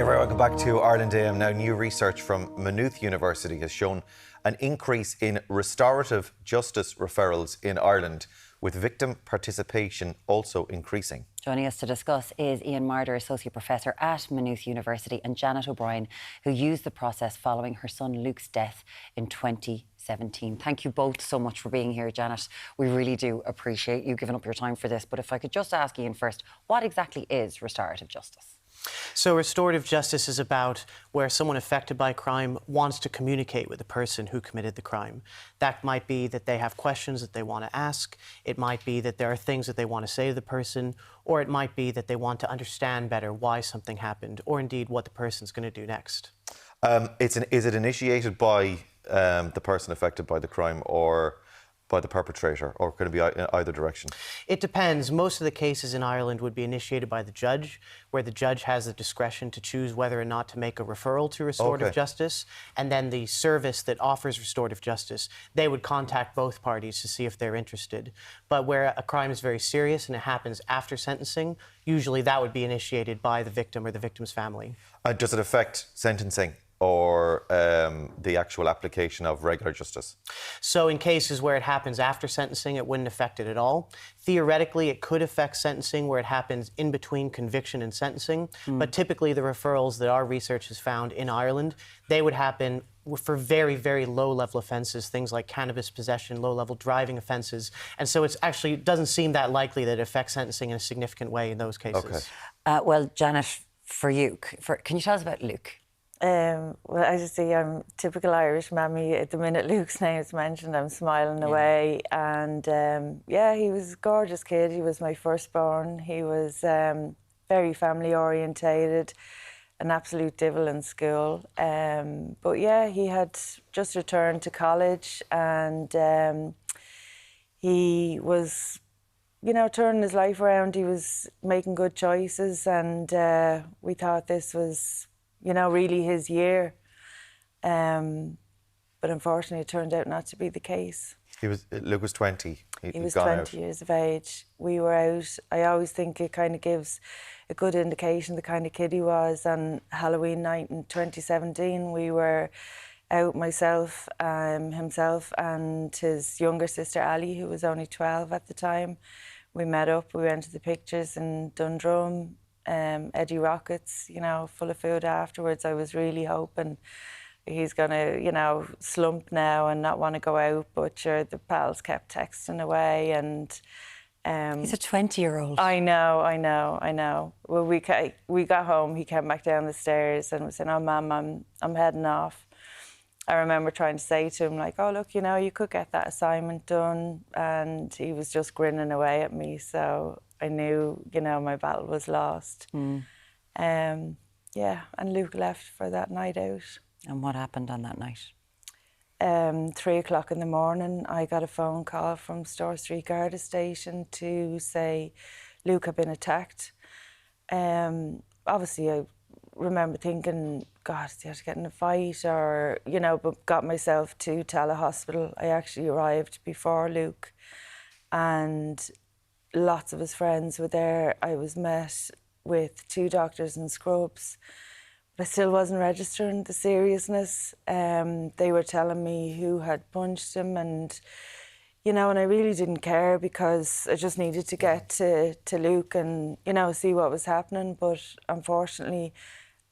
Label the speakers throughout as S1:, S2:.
S1: Hey, everyone, welcome back to Ireland AM. Now, new research from Maynooth University has shown an increase in restorative justice referrals in Ireland, with victim participation also increasing.
S2: Joining us to discuss is Ian Marder, Associate Professor at Maynooth University, and Janet O'Brien, who used the process following her son Luke's death in 2017. Thank you both so much for being here, Janet. We really do appreciate you giving up your time for this. But if I could just ask Ian first, what exactly is restorative justice?
S3: So restorative justice is about where someone affected by crime wants to communicate with the person who committed the crime. That might be that they have questions that they want to ask. It might be that there are things that they want to say to the person, or it might be that they want to understand better why something happened, or indeed what the person's going to do next.
S1: Is it initiated by the person affected by the crime or by the perpetrator, or could it be in either direction?
S3: It depends. Most of the cases in Ireland would be initiated by the judge, where the judge has the discretion to choose whether or not to make a referral to restorative justice, and then the service that offers restorative justice, they would contact both parties to see if they're interested. But where a crime is very serious and it happens after sentencing, usually that would be initiated by the victim or the victim's family.
S1: Does it affect sentencing or the actual application of regular justice?
S3: So in cases where it happens after sentencing, it wouldn't affect it at all. Theoretically, it could affect sentencing where it happens in between conviction and sentencing, but typically the referrals that our research has found in Ireland, they would happen for very, very low-level offences, things like cannabis possession, low-level driving offences. And so it doesn't seem that likely that it affects sentencing in a significant way in those cases.
S2: Okay. Well, Janet, for you, can you tell us about Luke?
S4: Well, as you see, I'm typical Irish mammy. At the minute Luke's name is mentioned, I'm smiling away. And yeah, he was a gorgeous kid. He was my firstborn. He was very family orientated, an absolute devil in school. But yeah, he had just returned to college, and he was, you know, turning his life around. He was making good choices, and we thought this was, you know, really his year. But unfortunately, it turned out not to be the case.
S1: Luke was 20.
S4: He was 20 years of age. We were out. I always think it kind of gives a good indication the kind of kid he was. On Halloween night in 2017, we were out, myself, himself, and his younger sister, Ali, who was only 12 at the time. We met up, we went to the pictures in Dundrum, Eddie Rockets, you know, full of food afterwards. I was really hoping he's going to, you know, slump now and not want to go out, but sure, the pals kept texting away. And
S2: he's a 20-year-old.
S4: I know. Well, we got home, he came back down the stairs and was saying, "Oh, Mum, I'm heading off." I remember trying to say to him, like, "Oh, look, you know, you could get that assignment done," and he was just grinning away at me. So I knew, you know, my battle was lost. Yeah, and Luke left for that night out.
S2: And what happened on that night?
S4: 3 o'clock in the morning, I got a phone call from Store Street Garda Station to say Luke had been attacked. Obviously, I remember thinking, God, did he get in a fight, or, you know, but got myself to Tala Hospital. I actually arrived before Luke, and lots of his friends were there. I was met with 2 doctors in scrubs, but I still wasn't registering the seriousness. They were telling me who had punched him, and, you know, and I really didn't care because I just needed to get to Luke and, you know, see what was happening. But unfortunately,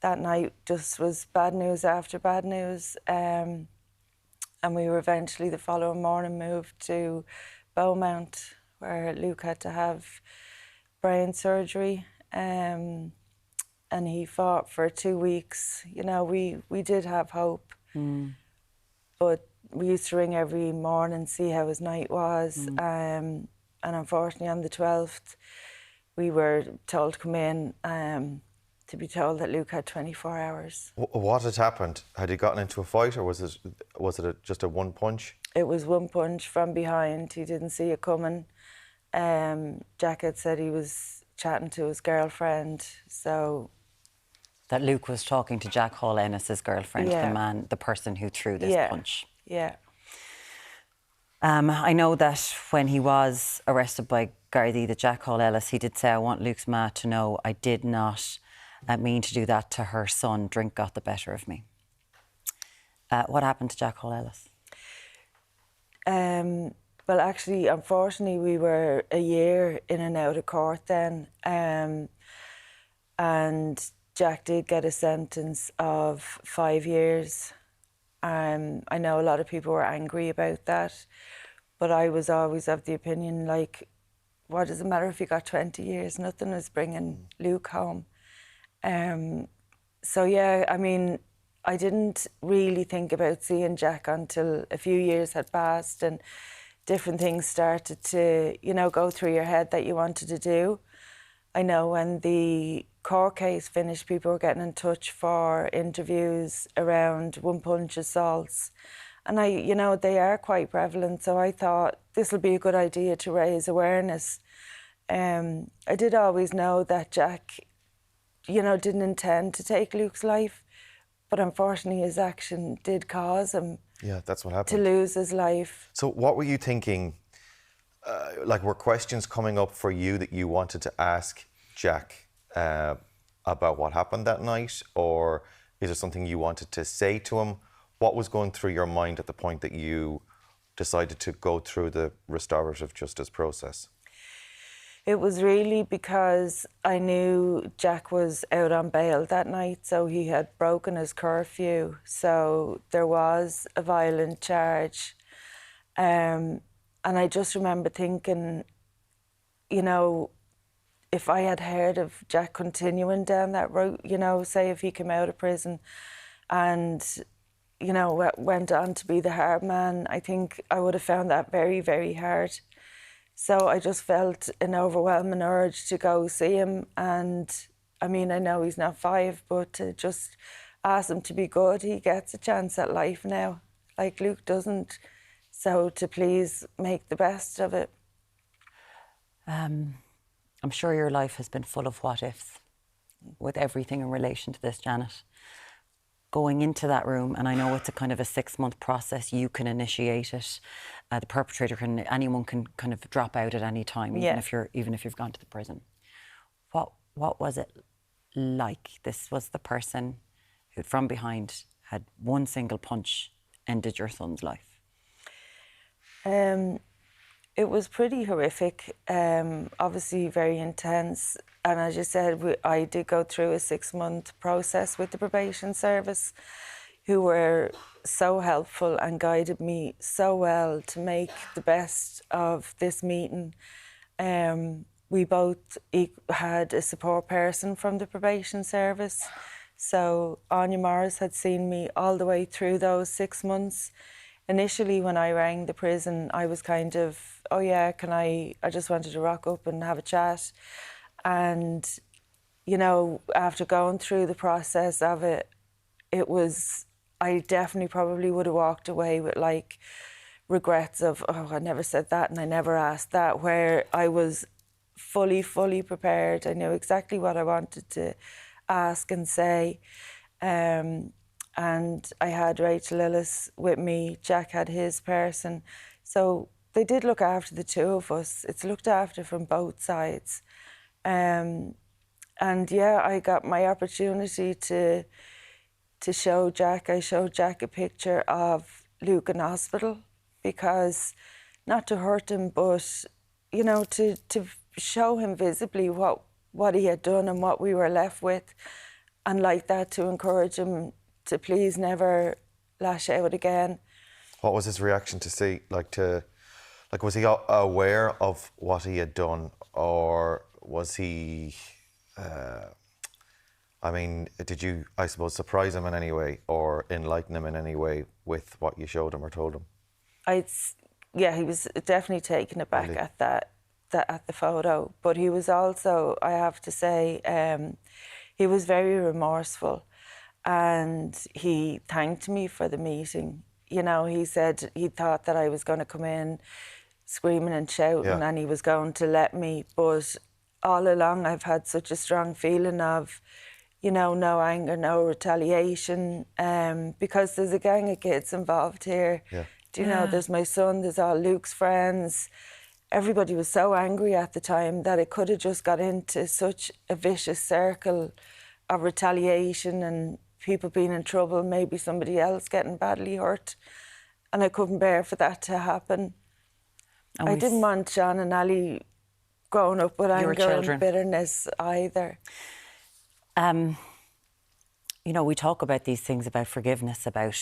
S4: that night just was bad news after bad news. And we were eventually, the following morning, moved to Beaumont, where Luke had to have brain surgery, and he fought for 2 weeks. You know, we did have hope, but we used to ring every morning, see how his night was, and unfortunately on the 12th, we were told to come in to be told that Luke had 24 hours.
S1: What had happened? Had he gotten into a fight, or was it just a one punch?
S4: It was one punch from behind. He didn't see it coming. Jack had said he was chatting to his girlfriend, so...
S2: That Luke was talking to Jack Hall Ennis's girlfriend, the person who threw this punch.
S4: Yeah.
S2: I know that when he was arrested by Gardaí, the Jack Hall Ellis, he did say, "I want Luke's ma to know I did not mean to do that to her son. Drink got the better of me. What happened to Jack Hull-Ellis?
S4: Well, actually, unfortunately, we were a year in and out of court then. And Jack did get a sentence of 5 years. I know a lot of people were angry about that, but I was always of the opinion, like, what does it matter if he got 20 years? Nothing was bringing Luke home. So, yeah, I mean, I didn't really think about seeing Jack until a few years had passed and different things started to, you know, go through your head that you wanted to do. I know when the court case finished, people were getting in touch for interviews around one-punch assaults. And you know, they are quite prevalent, so I thought this will be a good idea to raise awareness. I did always know that Jack, you know, didn't intend to take Luke's life, but unfortunately his action did cause him
S1: that's what happened.
S4: to lose his life.
S1: So what were you thinking? Like, were questions coming up for you that you wanted to ask Jack about what happened that night? Or is there something you wanted to say to him? What was going through your mind at the point that you decided to go through the restorative justice process?
S4: It was really because I knew Jack was out on bail that night, so he had broken his curfew. So there was a violent charge. And I just remember thinking, you know, if I had heard of Jack continuing down that route, you know, say if he came out of prison and, you know, went on to be the hard man, I think I would have found that very, very hard. So I just felt an overwhelming urge to go see him. And I mean, I know he's not 5, but to just ask him to be good. He gets a chance at life now, like Luke doesn't. So to please make the best of it.
S2: I'm sure your life has been full of what ifs with everything in relation to this, Janet. Going into that room, and I know it's a kind of a 6-month process, you can initiate it. The perpetrator anyone can kind of drop out at any time, even if you've gone to the prison. What was it like? This was the person who, from behind, had one single punch ended your son's life.
S4: It was pretty horrific, obviously very intense. And as you said, I did go through a 6-month process with the probation service, who were so helpful and guided me so well to make the best of this meeting. We both had a support person from the probation service. So Ian Marder had seen me all the way through those 6 months. Initially, when I rang the prison, I was kind of, oh yeah, I just wanted to rock up and have a chat. And, you know, after going through the process of it, I definitely probably would have walked away with like regrets of, oh, I never said that and I never asked that, where I was fully prepared. I knew exactly what I wanted to ask and say. And I had Rachel Ellis with me, Jack had his person. So they did look after the two of us. It's looked after from both sides. And yeah, I got my opportunity to show Jack. I showed Jack a picture of Luke in hospital, because not to hurt him, but, you know, to show him visibly what he had done and what we were left with. And like that, to encourage him to please never lash out again.
S1: What was his reaction to see, was he aware of what he had done, or was he, did you, I suppose, surprise him in any way or enlighten him in any way with what you showed him or told him?
S4: He was definitely taken aback really? at the photo, but he was also, I have to say, he was very remorseful. And he thanked me for the meeting. You know, he said he thought that I was going to come in screaming and shouting, and he was going to let me. But all along, I've had such a strong feeling of, you know, no anger, no retaliation, because there's a gang of kids involved here. Yeah. Do you know, there's my son, there's all Luke's friends. Everybody was so angry at the time that it could have just got into such a vicious circle of retaliation and people being in trouble, maybe somebody else getting badly hurt. And I couldn't bear for that to happen.
S2: And
S4: I didn't want John and Ali growing up with anger and bitterness either.
S2: You know, we talk about these things, about forgiveness, about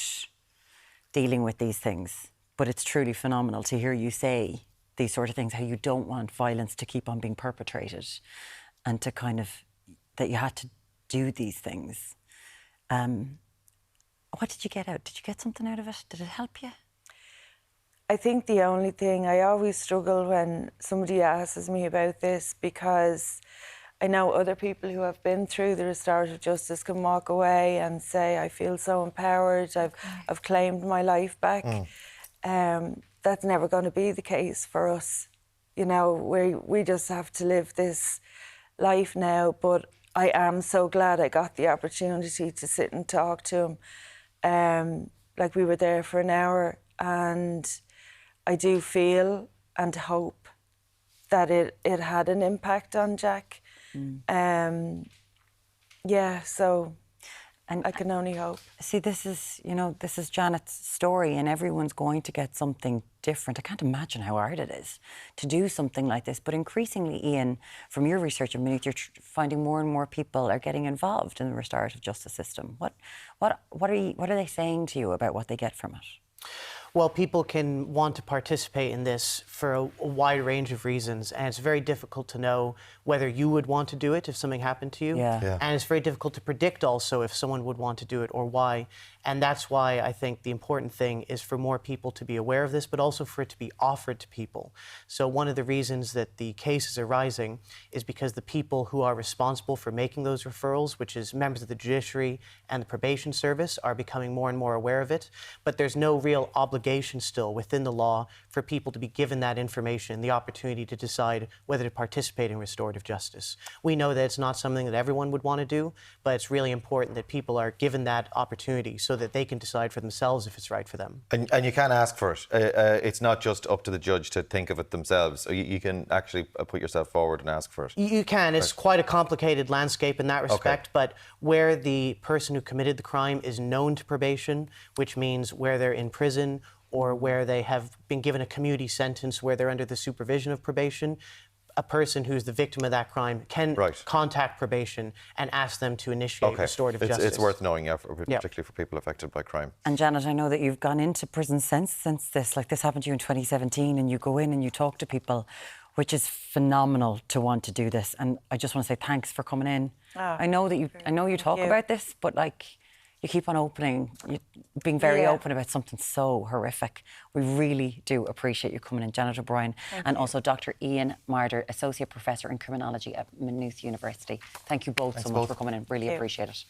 S2: dealing with these things, but it's truly phenomenal to hear you say these sort of things, how you don't want violence to keep on being perpetrated and to kind of, that you had to do these things. What did you get out? Did you get something out of it? Did it help you?
S4: I think the only thing, I always struggle when somebody asks me about this, because I know other people who have been through the restorative justice can walk away and say, I feel so empowered, I've claimed my life back. That's never going to be the case for us. You know, we just have to live this life now, but I am so glad I got the opportunity to sit and talk to him. Like, we were there for an hour, and I do feel and hope that it had an impact on Jack. Yeah, so I can only hope.
S2: See, this is, you know, this is Janet's story, and everyone's going to get something different. I can't imagine how hard it is to do something like this. But increasingly, Ian, from your research in Maynooth, you're finding more and more people are getting involved in the restorative justice system. What are they saying to you about what they get from it?
S3: Well, people can want to participate in this for a wide range of reasons, and it's very difficult to know whether you would want to do it if something happened to you.
S2: Yeah.
S3: And it's very difficult to predict also if someone would want to do it or why. And that's why I think the important thing is for more people to be aware of this, but also for it to be offered to people. So one of the reasons that the cases are rising is because the people who are responsible for making those referrals, which is members of the judiciary and the probation service, are becoming more and more aware of it. But there's no real obligation still within the law for people to be given that information, the opportunity to decide whether to participate in restorative justice. We know that it's not something that everyone would want to do, but it's really important that people are given that opportunity so that they can decide for themselves if it's right for them.
S1: And you can ask for it. It's not just up to the judge to think of it themselves. You can actually put yourself forward and ask for it.
S3: You can. It's quite a complicated landscape in that respect, but where the person who committed the crime is known to probation, which means where they're in prison or where they have been given a commuting sentence where they're under the supervision of probation, a person who's the victim of that crime can contact probation and ask them to initiate restorative justice.
S1: It's worth knowing, particularly for people affected by crime.
S2: And Janet, I know that you've gone into prison since this. Like, this happened to you in 2017, and you go in and you talk to people, which is phenomenal to want to do this. And I just want to say thanks for coming in. I know you talk about this, but like, you keep on being very open about something so horrific. We really do appreciate you coming in, Janet O'Brien, and also Dr. Ian Marder, Associate Professor in Criminology at Maynooth University. Thank you both so much for coming in. Really appreciate it.